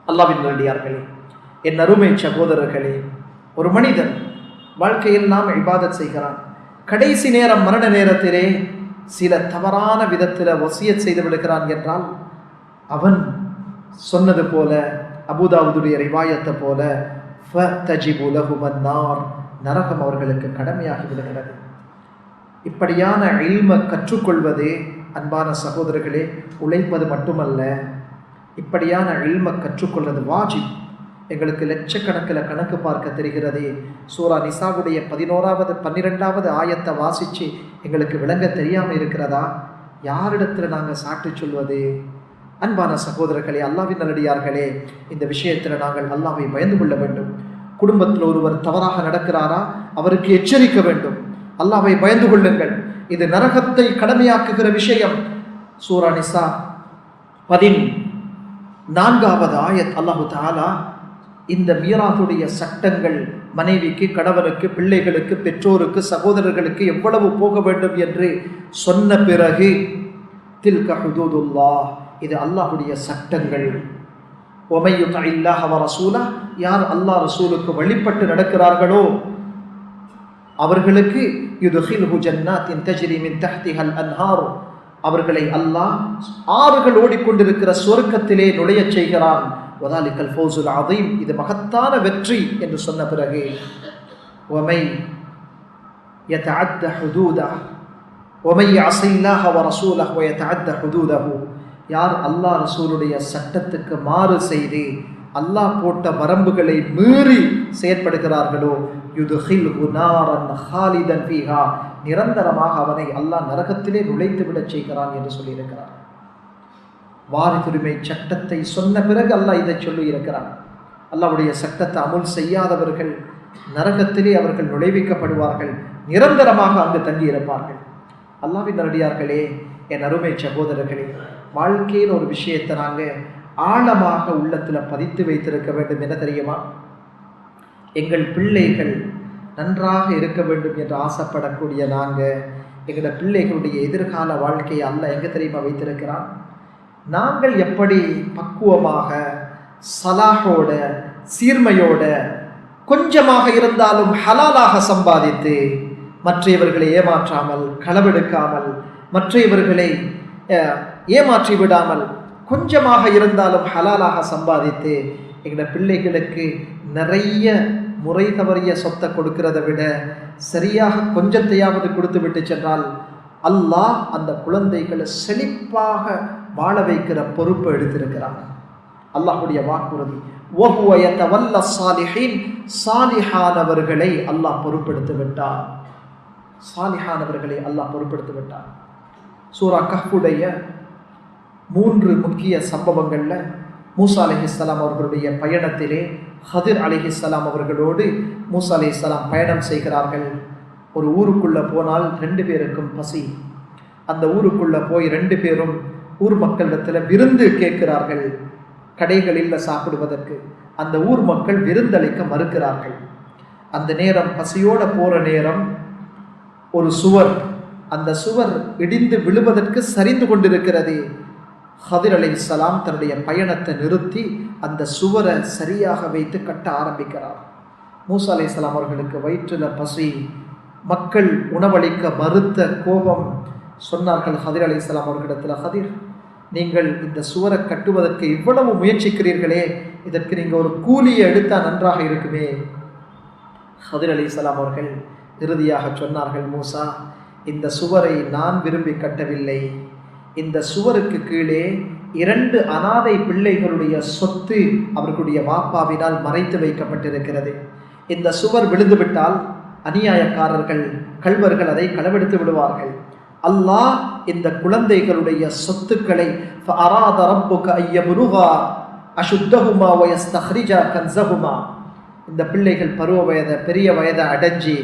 அல்லாஹ்வின் நல்லடியார்களே, என் அருமை சகோதரர்களே, ஒரு மனிதன் வாழ்க்கையெல்லாம் இபாதத் செய்கிறான், கடைசி நேரம் மரண நேரத்திலே சில தவறான விதத்தில் வசியத் செய்து விடுகிறான் என்றால், அவன் சொன்னது போல அபூதாவுதுடைய ரிவாயத்தை போல ஃபதஜிபு லஹுமன் நார், நரகம் அவர்களுக்கு கடமையாகி விடுகிறது. இப்படியான இல்மை கற்றுக்கொள்வது அன்பான சகோதரர்களே உழைப்பது மட்டுமல்ல, இப்படியான இல்மை கற்றுக்கொள்வது வாஜிப். எங்களுக்கு லட்சக்கணக்கில் கணக்கு பார்க்க தெரிகிறதே. சூரா நிசாவுடைய 11வது 12வது ஆயத்தை வாசித்து எங்களுக்கு விளங்க தெரியாமல் இருக்கிறதா? யாரிடத்தில் நாங்கள் சாட்டு சொல்வது? அன்பான சகோதரர்களே, அல்லாஹ்வின் நல்லடியார்களே, இந்த விஷயத்தில் நாங்கள் அல்லாஹ்வை பயந்து கொள்ள வேண்டும். குடும்பத்தில் ஒருவர் தவறாக நடக்கிறாரா, அவருக்கு எச்சரிக்க வேண்டும். அல்லாஹ்வை பயந்து கொள்ளுங்கள். இது நரகத்தை கடமையாக்குகிற விஷயம். சூரா நிசா 14வது ஆயத் அல்லாஹு தஆலா இந்த மீராத்துடைய சட்டங்கள் மனைவிக்கு, கணவனுக்கு, பிள்ளைகளுக்கு, பெற்றோருக்கு, சகோதரர்களுக்கு எவ்வளவு போக வேண்டும் என்று சொன்ன பிறகு, தில்க ஹுதூதுல்லாஹ், இது அல்லாஹ்வுடைய சட்டங்கள். வமை யுதில்லாஹ வ ரசூலஹ், யார் அல்லாஹ் ரசூலுக்கு வழிபட்டு நடக்கிறார்களோ அவர்களுக்கு யுத்கில்ஹு ஜன்னாத்தின் தஜ்ரி மின் தஹ்திஹல் அன்ஹார், அவர்களை அல்லாஹ் ஆறுகள் ஓடிக்கொண்டிருக்கிற சொர்க்கத்திலே நுழைய செய்கிறான். வதாலிகல் ஃபௌசுல் அதீம், இது மகத்தான வெற்றி என்று சொன்ன பிறகு, வமை யதஅத்த ஹுதூதஹு வமை யஸில்லாஹ வ ரசூலஹு வ யதஅத்த ஹுதூதஹு, யார் அல்லாஹ் ரசூலுடைய சட்டத்துக்கு மாறு செய்து அல்லாஹ் போட்ட வரம்புகளை மீறி செயற்படுகிறார்களோ, யுத்கில்ஹு நாரன் ஹாலிதன் ஃபீஹா, நிரந்தரமாக அவனை அல்லாஹ் நரகத்திலே நுழைத்து விடச் செய்கிறான் என்று சொல்லியிருக்கிறார். வாரிசுரிமை சட்டத்தை சொன்ன பிறகு அல்லாஹ் இதை சொல்லி இருக்கிறான். அல்லாஹ்வுடைய சட்டத்தை அமுல் செய்யாதவர்கள் நரகத்திலே அவர்கள் நுழைவிக்கப்படுவார்கள், நிரந்தரமாக அங்கு தங்கி இருப்பார்கள். அல்லாஹ்வின் நல்லடியார்களே, என் அருமை சகோதரர்களே, வாழ்க்கையில் ஒரு விஷயத்தை நாங்கள் ஆழமாக உள்ளத்தில் பதித்து வைத்திருக்க வேண்டும். என்ன தெரியுமா? எங்கள் பிள்ளைகள் நன்றாக இருக்க வேண்டும் என்று ஆசைப்படக்கூடிய நாங்கள், எங்களோட பிள்ளைகளுடைய எதிர்கால வாழ்க்கையை அல்லாஹ் எங்கே தெரியுமா வைத்திருக்கிறான்? நாங்கள் எப்படி பக்குவமாக, சலாஹோட, சீர்மையோட, கொஞ்சமாக இருந்தாலும் ஹலாலாக சம்பாதித்து, மற்றவர்களை ஏமாற்றாமல், களவெடுக்காமல், மற்றவர்களை ஏமாற்றி விடாமல், கொஞ்சமாக இருந்தாலும் ஹலாலாக சம்பாதித்து எங்களோட பிள்ளைகளுக்கு நிறைய முறை தவறிய சொத்தை கொடுக்கிறத விட சரியாக கொஞ்சத்தையாவது கொடுத்து விட்டு சென்றால் அல்லாஹ் அந்த குழந்தைகளை செழிப்பாக வாழ வைக்கிற பொறுப்பை எடுத்திருக்கிறாங்க. அல்லாஹ்வுடைய வாக்குறுதி, வஹுவ யதவல்ல ஸாலிஹீன், சாலிஹானவர்களை அல்லாஹ் பொறுப்பெடுத்து விட்டார். சாலிஹானவர்களை அல்லாஹ் பொறுப்பெடுத்து விட்டார். சூரா கஹ்ஃபுடைய 3 முக்கிய சம்பவங்களில் மூசா அலைஹிஸ்ஸலாம் அவர்களுடைய பயணத்திலே ஹதிர் அலைஹிஸ்ஸலாம் அவர்களோடு மூசா அலைஹிஸ்ஸலாம் பயணம் செய்கிறார்கள். ஒரு ஊருக்குள்ளே போனால் 2 பேருக்கும் பசி. அந்த ஊருக்குள்ளே போய் 2 பேரும் ஊர் மக்களிடத்தில் விருந்து கேட்கிறார்கள், கடைகளில் சாப்பிடுவதற்கு. அந்த ஊர் மக்கள் விருந்தளிக்க மறுக்கிறார்கள். அந்த நேரம் பசியோட போற நேரம், ஒரு சுவர், அந்த சுவர் இடிந்து விழுவதற்கு சரிந்து கொண்டிருக்கிறது. ஹதிர் அலைஹிஸ்ஸலாம் தன்னுடைய பயணத்தை நிறுத்தி அந்த சுவரை சரியாக வைத்து கட்ட ஆரம்பிக்கிறார். மூசா அலைஹிஸ்ஸலாம் அவர்களுக்கு வயிற்றில் பசி, மக்கள் உணவளிக்க மறுத்த கோபம். சொன்னார்கள் ஹதிர் அலைஹிஸ்ஸலாம் அவர்களிடத்தில், ஹதிர், நீங்கள் இந்த சுவரை கட்டுவதற்கு இவ்வளவு முயற்சிக்கிறீர்களே, இதற்கு நீங்கள் ஒரு கூலியை எடுத்தால் நன்றாக இருக்குமே. ஹதிர் அலைஹிஸ்ஸலாம் அவர்கள் இறுதியாக சொன்னார்கள், மூசா, இந்த சுவரை நான் விரும்பி கட்டவில்லை. இந்த சுவருக்கு கீழே 2 அனாதை பிள்ளைகளுடைய சொத்து அவர்களுடைய வாப்பாவினால் மறைத்து வைக்கப்பட்டிருக்கிறது. இந்த சுவர் விழுந்துவிட்டால் அநியாயக்காரர்கள், கள்வர்கள் அதை களவெடுத்து விடுவார்கள். அல்லாஹ் இந்த குழந்தைகளுடைய சொத்துக்களை ஃபஅராத ரப்புக அய்யபுலுகா அஷுத்தஹுமா வயஸ்தஹ்ரிஜா கன்ஸஹுமா, இந்த பிள்ளைகள் பருவ வயதை, பெரிய வயதை அடைஞ்சி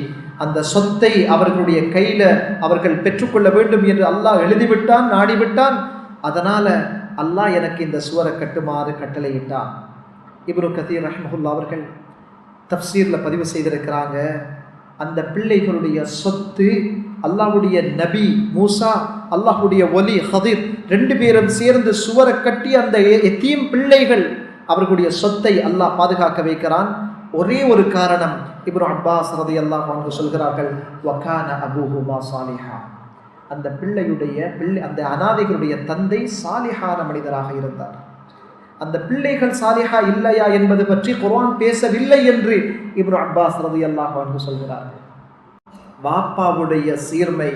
அந்த சொத்தை அவர்களுடைய கையில் அவர்கள் பெற்றுக்கொள்ள வேண்டும் என்று அல்லாஹ் எழுதிவிட்டான், நாடிவிட்டான். அதனால அல்லாஹ் எனக்கு இந்த சுவரை கட்டுமாறு கட்டளையிட்டான். இப்னு கதீர் ரஹ்மஹுல்லாஹ் அவர்கள் தஃப்சீரில் பதிவு செய்திருக்கிறாங்க, அந்த பிள்ளைகளுடைய சொத்து அல்லாஹ்வுடைய நபி மூசா, அல்லாஹ்வுடைய ஒலி ஹதிர் 2 பேரும் சேர்ந்து சுவரை கட்டி அந்த எத்தீம் பிள்ளைகள் அவர்களுடைய சொத்தை அல்லாஹ் பாதுகாக்க வைக்கிறான். ஒரே ஒரு காரணம், இப்னு அப்பாஸ் ரலியல்லாஹு அன்ஹு சொல்கிறார்கள், வகான அபூஹுமா சாலிஹா, அந்த அந்த அனாதைகளுடைய தந்தை சாலிஹான மனிதராக இருந்தார். அந்த பிள்ளைகள் சாலிஹா இல்லையா என்பது பற்றி குர்ஆன் பேசவில்லை என்று இப்னு அப்பாஸ் ரலியல்லாஹு அன்ஹு சொல்கிறார்கள். வாப்பாவுடைய சீர்மை,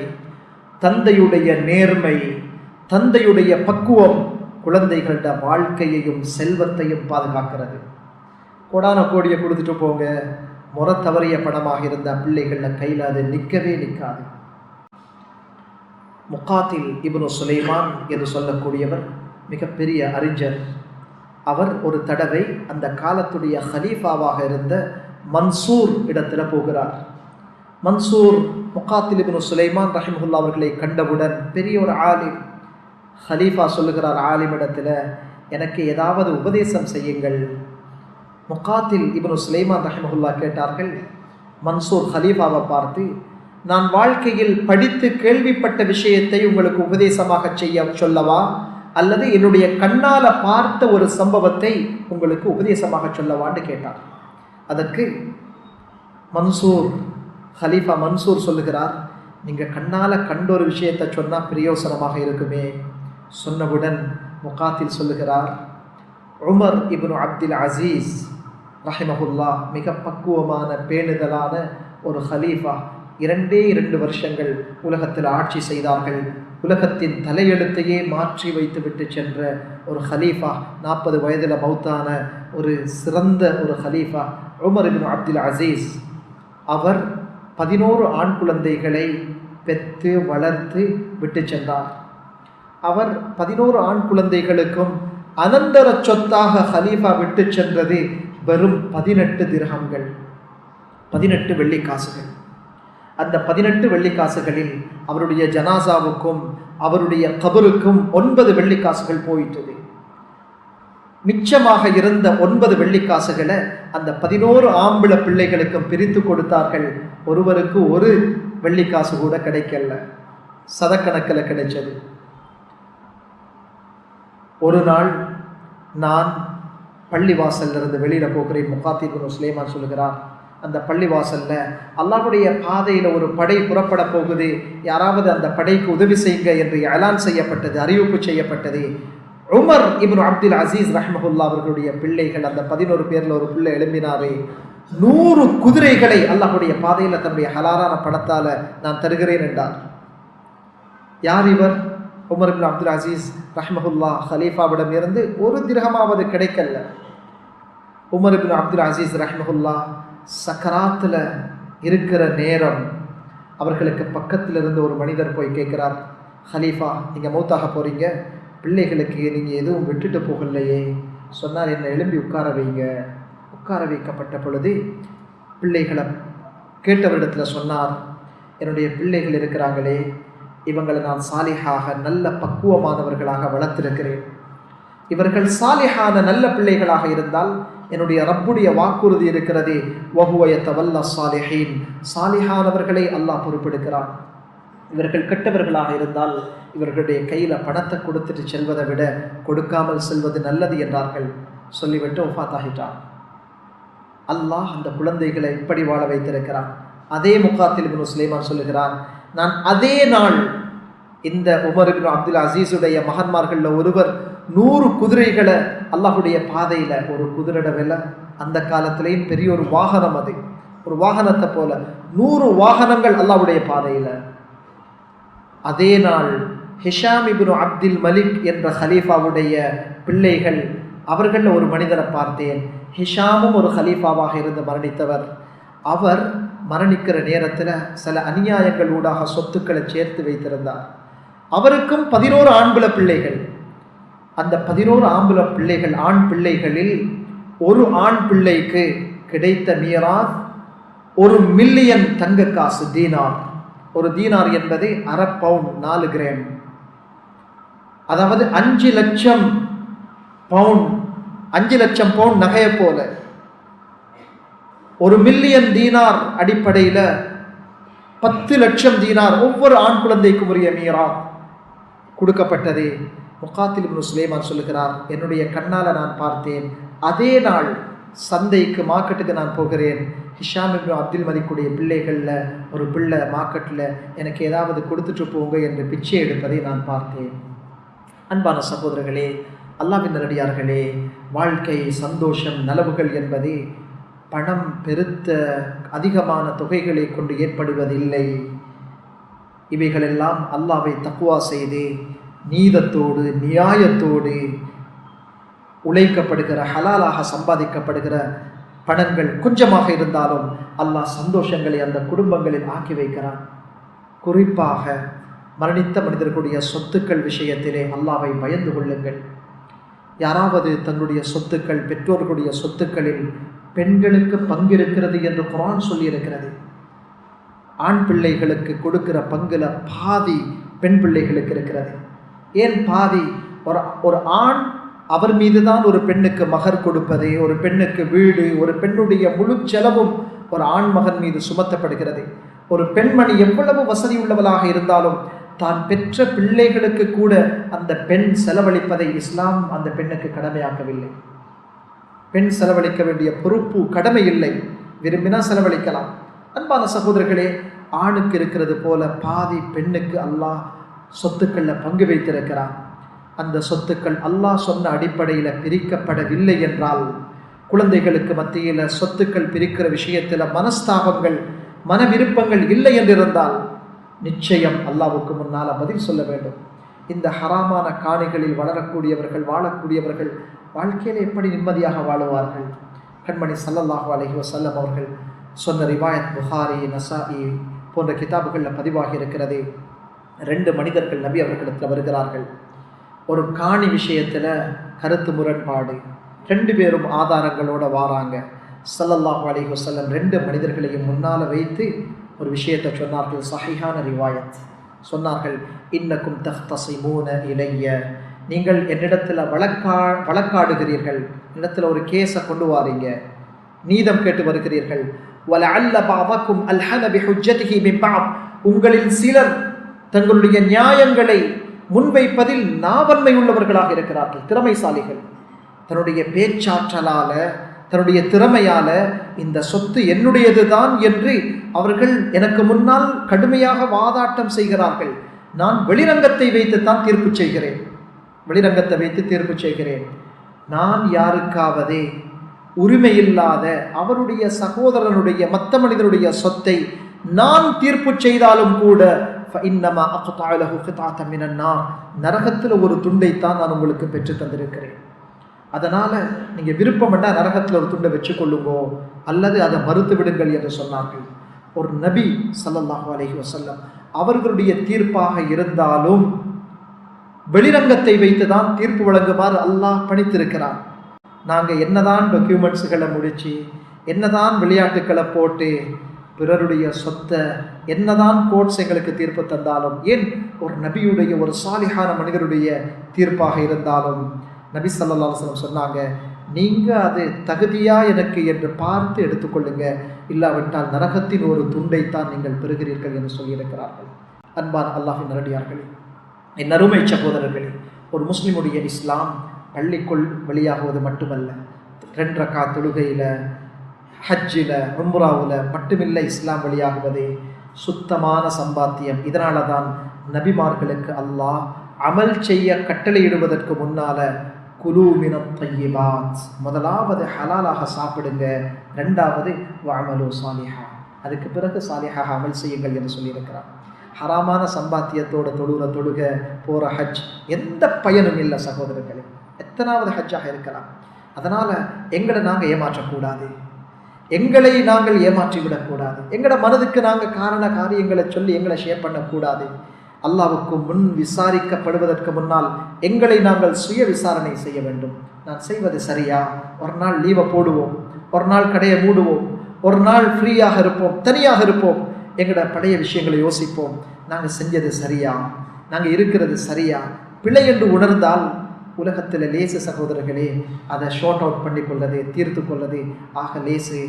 தந்தையுடைய நேர்மை, தந்தையுடைய பக்குவம் குழந்தைகளோட வாழ்க்கையையும் செல்வத்தையும் பாதுகாக்கிறது. கோடான கோடியை கொடுத்துட்டு போங்க, முறை தவறிய பணமாக இருந்த பிள்ளைகள கையில் அது நிற்கவே நிற்காது. முகாத்தில் இப்னு சுலைமான் என்று சொல்லக்கூடியவர் மிகப்பெரிய அறிஞர். அவர் ஒரு தடவை அந்த காலத்துடைய ஹலீஃபாவாக இருந்த மன்சூர் இடத்துல போகிறார். மன்சூர் முகாத்தில் இப்னு சுலைமான் ரஹிமஹுல்லாஹ் அவர்களை கண்டவுடன் பெரிய ஒரு ஆலிம், ஹலீஃபா சொல்லுகிறார் ஆலிம் இடத்துல, எனக்கு ஏதாவது உபதேசம் செய்யுங்கள். முகாத்தில் இப்னு சுலைமான் ரஹிமஹுல்லாஹ் கேட்டார்கள், மன்சூர் ஹலீஃபாவை பார்த்து, நான் வாழ்க்கையில் படித்து கேள்விப்பட்ட விஷயத்தை உங்களுக்கு உபதேசமாக சொல்லவா, அல்லது என்னுடைய கண்ணால் பார்த்த ஒரு சம்பவத்தை உங்களுக்கு உபதேசமாக சொல்லவான்னு கேட்டார். அதற்கு ஹலீஃபா மன்சூர் சொல்லுகிறார், நீங்கள் கண்ணால் கண்ட ஒரு விஷயத்தை சொன்னால் பிரயோசனமாக இருக்குமே. சொன்னவுடன் முகாத்தில் சொல்லுகிறார், உமர் இப்னு அப்துல் அசீஸ் ரஹிமஹுல்லாஹ் மிக பக்குவமான பேணுதலான ஒரு ஹலீஃபா, 2 வருஷங்கள் உலகத்தில் ஆட்சி செய்தார்கள். உலகத்தின் தலையெழுத்தையே மாற்றி வைத்துவிட்டு சென்ற ஒரு ஹலீஃபா, 40 வயதில் மௌத்தான ஒரு சிறந்த ஒரு ஹலீஃபா உமர் இப்னு அப்துல் அசீஸ். அவர் 11 ஆண் குழந்தைகளை பெற்று வளர்த்து விட்டு சென்றார். அவர் 11 ஆண் குழந்தைகளுக்கும் அனந்தர சொத்தாக ஹலீஃபா விட்டு சென்றது வெறும் 18 திர்ஹம்கள், 18 வெள்ளிக்காசுகள். அந்த 18 வெள்ளிக்காசுகளில் அவருடைய ஜனாசாவுக்கும் அவருடைய கபருக்கும் 9 வெள்ளிக்காசுகள் போயிட்டது. மிச்சமாக இருந்த 9 வெள்ளிக்காசுகளை அந்த 11 ஆம்பள பிள்ளைகளுக்கும் பிரித்து கொடுத்தார்கள். ஒருவருக்கு 1 வெள்ளிக்காசு கூட கிடைக்கல, சதக்கணக்கில் கிடைச்சது. ஒரு நாள் நான் பள்ளிவாசல்ல இருந்து வெளியில போகிறேன். முகாத்தில் இப்னு சுலைமான் சொல்லுகிறார், அந்த பள்ளிவாசல்ல அல்லாஹ்வுடைய பாதையில் ஒரு படை புறப்பட போகுது, யாராவது அந்த படைக்கு உதவி செய்யுங்க என்று எலான் செய்யப்பட்டது, அறிவிப்பு செய்யப்பட்டது. உமர் இப்னு அப்துல் அசீஸ் ரஹ்மஹுல்லாஹ் அவர்களுடைய பிள்ளைகள், அந்த 11 பேர்ல ஒரு பிள்ளை எழும்பினாரே, 100 குதிரைகளை அல்லாஹ்வுடைய பாதையில் தன்னுடைய ஹலாலான பணத்தால நான் தருகிறேன் என்றார். யார் இவர்? உமர் இப்னு அப்துல் அசீஸ் ரஹ்மஹுல்லாஹ் ஹலீஃபாவிடம் இருந்து 1 திர்ஹமாவது கிடைக்கல. உமர் இப்னு அப்துல் அசீஸ் ரஹ்மஹுல்லாஹ் சக்கராத்தில் இருக்கிற நேரம் அவர்களுக்கு பக்கத்தில் இருந்து ஒரு மனிதர் போய் கேட்குறார், ஹலீஃபா, நீங்கள் மௌத்தாக போகிறீங்க, பிள்ளைகளுக்கு நீங்கள் எதுவும் விட்டுட்டு போகலையே. சொன்னார், என்னை எழும்பி உட்கார வைங்க. உட்கார வைக்கப்பட்ட பொழுது பிள்ளைகளை கேட்டவரிடத்தில் சொன்னார், என்னுடைய பிள்ளைகள் இருக்கிறாங்களே, இவங்களை நான் சாலிஹாக நல்ல பக்குவமானவர்களாக வளர்த்திருக்கிறேன். இவர்கள் சாலிஹான நல்ல பிள்ளைகளாக இருந்தால் என்னுடைய ரப்புடைய வாக்குறுதி இருக்கிறது, வஹுவ யதவல்லா ஸாலிஹீன், சாலிஹானவர்களை அல்லாஹ் பொறுப்பெடுக்கிறான். இவர்கள் கெட்டவர்களாக இருந்தால் இவர்களுடைய கையில் பணத்தை கொடுத்துட்டு செல்வதை விட கொடுக்காமல் செல்வது நல்லது என்றார்கள். சொல்லிவிட்டு ஒஃபாத்தாகிட்டான். அல்லாஹ் அந்த குழந்தைகளை இப்படி வாழ வைத்திருக்கிறான். அதே முகாத்தில் இப்னு சுலைமான் சொல்லுகிறார், நான் அதே நாள் இந்த உமர் இப்னு அப்துல் அசீஸுடைய மகன்மார்களில் ஒருவர் 100 குதிரைகளை அல்லாஹுடைய பாதையில், ஒரு குதிரைட விலை அந்த காலத்திலேயும் பெரிய ஒரு வாகனம், அது ஒரு வாகனத்தை போல 100 வாகனங்கள் அல்லாஹுடைய பாதையில். அதே நாள் ஹிஷாம் இப்னு அப்துல் மலிக் என்ற ஹலீஃபாவுடைய பிள்ளைகள், அவர்களில் ஒரு மனிதரை பார்த்தேன். ஹிஷாமும் ஒரு ஹலீஃபாவாக இருந்து மரணித்தவர். அவர் மரணிக்கிற நேரத்தில் சில அநியாயங்கள் ஊடாக சொத்துக்களை சேர்த்து வைத்திருந்தார். அவருக்கும் 11 ஆண்புல பிள்ளைகள். அந்த 11 ஆண்புல பிள்ளைகள், ஆண் பிள்ளைகளில் ஒரு ஆண் பிள்ளைக்கு கிடைத்த மீராஸ் 1 மில்லியன் தங்க காசு, தீனார். ஒரு தீனார் என்பது அரை பவுன், 4 கிராம், அதாவது 5 லட்சம் பவுன், 5 லட்சம் பவுன் நகையை போல 1 மில்லியன் தீனார் அடிப்படையில் 10 லட்சம் தீனார் ஒவ்வொரு ஆண் குழந்தைக்கும் உரிய மீராஸ் கொடுக்கப்பட்டது. முகாத்தில் இப்னு சுலைமான் சொல்லுகிறார், என்னுடைய கண்ணால் நான் பார்த்தேன். அதே நாள் சந்தைக்கு, மார்க்கெட்டுக்கு நான் போகிறேன். ஹிஷாம் இப்னு அப்துல் மலிக்குடைய பிள்ளைகளில் ஒரு பிள்ளை மார்க்கெட்டில் எனக்கு ஏதாவது கொடுத்துட்டு போங்க என்று பிச்சை எடுப்பதை நான் பார்த்தேன். அன்பான சகோதரர்களே, அல்லாஹ்வின் நல்லடியார்களே, வாழ்க்கை, சந்தோஷம், நலவுகள் என்பது பணம் பெருத்த அதிகமான தொகைகளை கொண்டு ஏற்படுவதில்லை. இவைகளெல்லாம் அல்லாஹ்வை தக்வா செய்து நீதத்தோடு நியாயத்தோடு உழைக்கப்படுகிற, ஹலாலாக சம்பாதிக்கப்படுகிற பணங்கள் கொஞ்சமாக இருந்தாலும் அல்லாஹ் சந்தோஷங்களை அந்த குடும்பங்களில் ஆக்கி வைக்கிறான். குறிப்பாக மரணித்த மனிதர்களுடைய சொத்துக்கள் விஷயத்திலே அல்லாஹ்வை பயந்து கொள்ளுங்கள். யாராவது தன்னுடைய சொத்துக்கள், பெற்றோர்களுடைய சொத்துக்களில் பெண்களுக்கு பங்கிருக்கிறது என்று குர்ஆன் சொல்லியிருக்கிறது. ஆண் பிள்ளைகளுக்கு கொடுக்கிற பங்குல பாதி பெண் பிள்ளைகளுக்கு இருக்கிறது. ஏன் பாதி? ஒரு ஆண் அவர் மீது தான் ஒரு பெண்ணுக்கு மகர் கொடுப்பது, ஒரு பெண்ணுக்கு வீடு, ஒரு பெண்ணுடைய முழு செலவும் ஒரு ஆண் மகன் மீது சுமத்தப்படுகிறது. ஒரு பெண்மணி எவ்வளவு வசதி உள்ளவளாக இருந்தாலும் தான் பெற்ற பிள்ளைகளுக்கு கூட அந்த பெண் செலவழிப்பதை இஸ்லாம் அந்த பெண்ணுக்கு கடமையாக்கவில்லை. பெண் செலவழிக்க வேண்டிய பொறுப்பு, கடமை இல்லை. விரும்பினா செலவழிக்கலாம். அன்பான சகோதரர்களே, ஆணுக்கு இருக்கிறது போல பாதி பெண்ணுக்கு அல்லாஹ் சொத்துக்களில் பங்கு வைத்திருக்கிறான். அந்த சொத்துக்கள் அல்லாஹ் சொன்ன அடிப்படையில் பிரிக்கப்படவில்லை என்றால், குழந்தைகளுக்கு மத்தியில் சொத்துக்கள் பிரிக்கிற விஷயத்தில் மனஸ்தாபங்கள், மன விருப்பங்கள் இல்லை என்றிருந்தால் நிச்சயம் அல்லாஹ்வுக்கு முன்னால் பதில் சொல்ல வேண்டும். இந்த ஹராமான காணிகளில் வளரக்கூடியவர்கள், வாழக்கூடியவர்கள் வாழ்க்கையில் எப்படி நிம்மதியாக வாழுவார்கள்? கண்மணி ஸல்லல்லாஹு அலைஹி வஸல்லம் அவர்கள் சொன்ன ரிவாயத் புகாரி, நசாஇ போன்ற கிதாபுகளில் பதிவாகி இருக்கிறது. 2 மனிதர்கள் நபி அவர்களிடத்தில் வருகிறார்கள். ஒரு காணி விஷயத்தில் கருத்து முரண்பாடு, 2 பேரும் ஆதாரங்களோடு வாராங்க. ஸல்லல்லாஹு அலைஹி வஸல்லம் 2 மனிதர்களையும் முன்னால் வைத்து ஒரு விஷயத்தை சொன்னார்கள். சஹீஹான ரிவாயத். சொன்னார்கள், இன்னக்கும் தஹ்தஸிமூன இலைய, நீங்கள் என்னிடத்தில் வழக்காடுகிறீர்கள், என்னிடத்தில் ஒரு கேஸை கொண்டு வாரீங்க, நீதம் கேட்டு வருகிறீர்கள். வலஅல்ல பஅதக்கும் அல்ஹன பிஹுஜ்ஜதிஹி மின் பஅத், உங்களில் சிலர் தங்களுடைய நியாயங்களை முன்வைப்பதில் நாவன்மை உள்ளவர்களாக இருக்கிறார்கள், திறமைசாலிகள். தன்னுடைய பேச்சாற்றலால, தன்னுடைய திறமையால இந்த சொத்து என்னுடையது தான் என்று அவர்கள் எனக்கு முன்னால் கடுமையாக வாதாட்டம் செய்கிறார்கள். நான் வெளிரங்கத்தை வைத்துத்தான் தீர்ப்பு செய்கிறேன், வெளிரங்கத்தை வைத்து தீர்ப்பு செய்கிறேன். நான் யாருக்காவது உரிமையில்லாத அவருடைய சகோதரனுடைய, மற்ற மனிதனுடைய சொத்தை நான் தீர்ப்பு செய்தாலும் கூட நரகத்தில் ஒரு துண்டைத்தான் நான் உங்களுக்கு பெற்று தந்திருக்கிறேன். அதனால் நீங்கள் விருப்பம்னா நரகத்தில் ஒரு துண்டை வச்சுக்கொள்ளுங்கோ, அல்லது அதை மறுத்து விடுங்கள் என்று சொன்னார்கள். ஒரு நபி ஸல்லல்லாஹு அலைஹி வஸல்லம் அவர்களுடைய தீர்ப்பாக இருந்தாலும் வெளிரங்கத்தை வைத்து தான் தீர்ப்பு வழங்குமாறு அல்லாஹ் பணித்திருக்கிறார். நாங்கள் என்னதான் டாக்குமெண்ட்ஸுகளை முடித்து, என்னதான் விளையாட்டுக்களை போட்டு, பிறருடைய சொத்தை என்னதான் கோர்ட்ஸ் எங்களுக்கு தீர்ப்பு தந்தாலும், ஏன் ஒரு நபியுடைய, ஒரு சாலிஹான மனிதருடைய தீர்ப்பாக இருந்தாலும், நபி ஸல்லல்லாஹு அலைஹி வஸல்லம் சொன்னாங்க, நீங்கள் அது தகுதியா எனக்கு என்று பார்த்து எடுத்துக்கொள்ளுங்க, இல்லாவிட்டால் நரகத்தின் ஒரு துண்டைத்தான் நீங்கள் பெறுகிறீர்கள் என்று சொல்லியிருக்கிறார்கள். அன்பான அல்லாஹ்வின் நல்லடியார்களே, என் அருமை சகோதரர்களே, ஒரு முஸ்லிமுடைய இஸ்லாம் பள்ளிக்குள் வெளியாகுவது மட்டுமல்ல, 2 ரக்காத் தொழுகையில், ஹஜ்ஜில், உம்ராவில் மட்டுமில்லை இஸ்லாம் வெளியாகுவதே சுத்தமான சம்பாத்தியம். இதனால தான் நபிமார்களுக்கு அல்லாஹ் அமல் செய்ய கட்டளையிடுவதற்கு முன்னால குலூ மினத் தய்யிபாத், முதலாவது ஹலாலாக சாப்பிடுங்க, 2வது வஅமலு சாலிஹா, அதுக்கு பிறகு சாலிஹாக அமல் செய்யுங்கள் என்று சொல்லியிருக்கிறார். ஹராமான சம்பாத்தியத்தோட தொழுக போகிற ஹஜ் எந்த பயனும் இல்லை சகோதரர்களே, எத்தனாவது ஹஜ்ஜாக இருக்கலாம். அதனால் எங்களை நாங்கள் ஏமாற்றக்கூடாது, எங்களை நாங்கள் ஏமாற்றிவிடக்கூடாது, எங்களோட மனதுக்கு நாங்கள் காரண காரியங்களை சொல்லி எங்களை ஷேர் பண்ணக்கூடாது. அல்லாஹ்வுக்கு முன் விசாரிக்கப்படுவதற்கு முன்னால் எங்களை நாங்கள் சுய விசாரணை செய்ய வேண்டும். நான் செய்வது சரியா? ஒரு நாள் லீவை போடுவோம், ஒரு நாள் கடையை மூடுவோம், ஒரு நாள் ஃப்ரீயாக இருப்போம், தனியாக இருப்போம், எங்களோட பழைய விஷயங்களை யோசிப்போம். நாங்கள் செஞ்சது சரியா? நாங்கள் இருக்கிறது சரியா? பிழை என்று உணர்ந்தால் உலகத்தில் லேசு சகோதரர்களே, அதை ஷார்ட் அவுட் பண்ணி கொள்ளது, தீர்த்து கொள்ளது ஆக லேசு.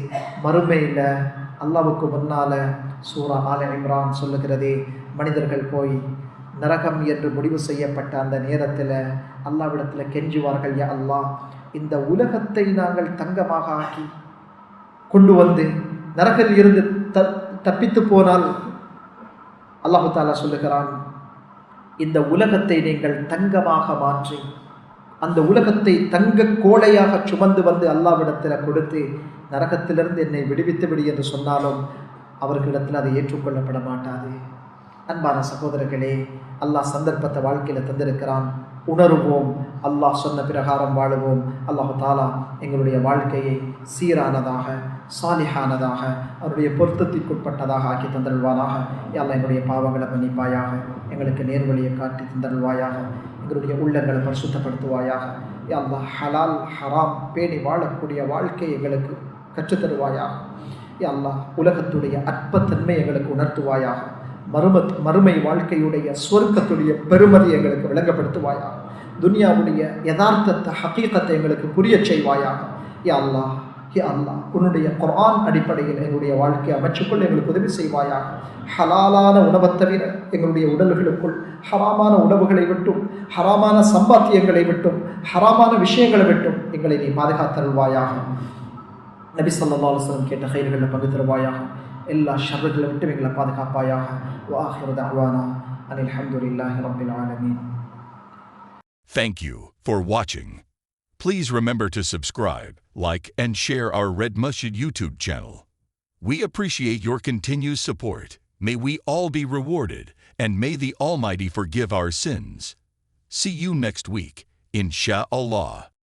மறுமையில் அல்லாஹ்வுக்கு முன்னால் சூரா ஆல இம்ரான் சொல்லுகிறது, மனிதர்கள் போய் நரகம் என்று முடிவு செய்யப்பட்ட அந்த நேரத்தில் அல்லாஹ்விடத்தில் கெஞ்சுவார்கள், யா அல்லாஹ், இந்த உலகத்தை நாங்கள் தங்கமாக ஆக்கி கொண்டு வந்து நரகில் இருந்து தப்பித்து போனால் அல்லாஹு தாலா சொல்லுகிறான், இந்த உலகத்தை நீங்கள் தங்கமாக மாற்றி அந்த உலகத்தை தங்க கோளையாக சுமந்து வந்து அல்லாஹ்விடத்தில் கொடுத்து நரகத்திலிருந்து என்னை விடுவித்து விடு என்று சொன்னாலும் அவர்களிடத்தில் அதை ஏற்றுக்கொள்ளப்பட மாட்டாது. அன்பான சகோதரர்களே, அல்லாஹ் சந்தர்ப்பத்தை வாழ்க்கையில் தந்திருக்கிறான், உணர்வோம், அல்லாஹ் சொன்ன பிரகாரம் வாழுவோம். அல்லாஹு தாலா எங்களுடைய வாழ்க்கையை சீரானதாக, சாலிஹானதாக, அவருடைய பொருத்தத்திற்குட்பட்டதாக ஆக்கி தந்தருள்வானாக. அல்லாஹ் எங்களுடைய பாவங்களை மன்னிப்பாயாக, எங்களுக்கு நேர்வழியை காட்டி தந்தருள்வாயாக, எங்களுடைய உள்ளங்களை பரிசுத்தப்படுத்துவாயாக. அல்லாஹ் ஹலால் ஹராம் பேணி வாழக்கூடிய வாழ்க்கையை எங்களுக்கு கற்றுத்தருவாயாக. அல்லாஹ் உலகத்துடைய அற்பத்தன்மை எங்களுக்கு உணர்த்துவாயாக. மறுமை வாழ்க்கையுடைய சொர்க்கத்துடைய பெருமதி எங்களுக்கு விளங்கப்படுத்துவாயாக. துனியாவுடைய யதார்த்தத்தை, ஹகீகத்தை எங்களுக்கு புரிய செய்வாயாக. யா அல்லாஹ், யா அல்லாஹ், உன்னுடைய குர்ஆன் அடிப்படையில் எங்களுடைய வாழ்க்கையை அமைச்சுக்கொள்ள எங்களுக்கு உதவி செய்வாயாக. ஹலாலான உணவை தவிர எங்களுடைய உடல்களுக்குள் ஹராமான உணவுகளை விட்டும், ஹராமான சம்பாத்தியங்களை விட்டும், ஹராமான விஷயங்களை விட்டும் எங்களை நீ பாதுகாத்தருள்வாயாக. நபி ஸல்லல்லாஹு அலைஹி வஸல்லம் கேட்ட கைர்களில் பங்கு தருவாயாக. எல்லா ஷர்களை விட்டு எங்களை பாதுகாப்பாயாக. வஆஹிரு தஅவானா அனில் ஹம்துலில்லாஹி ரப்பில் ஆலமீன். Thank you for watching. Please remember to subscribe, like, and share our Red Masjid YouTube channel. We appreciate your continued support. May we all be rewarded, and may the Almighty forgive our sins. See you next week, Insha'Allah.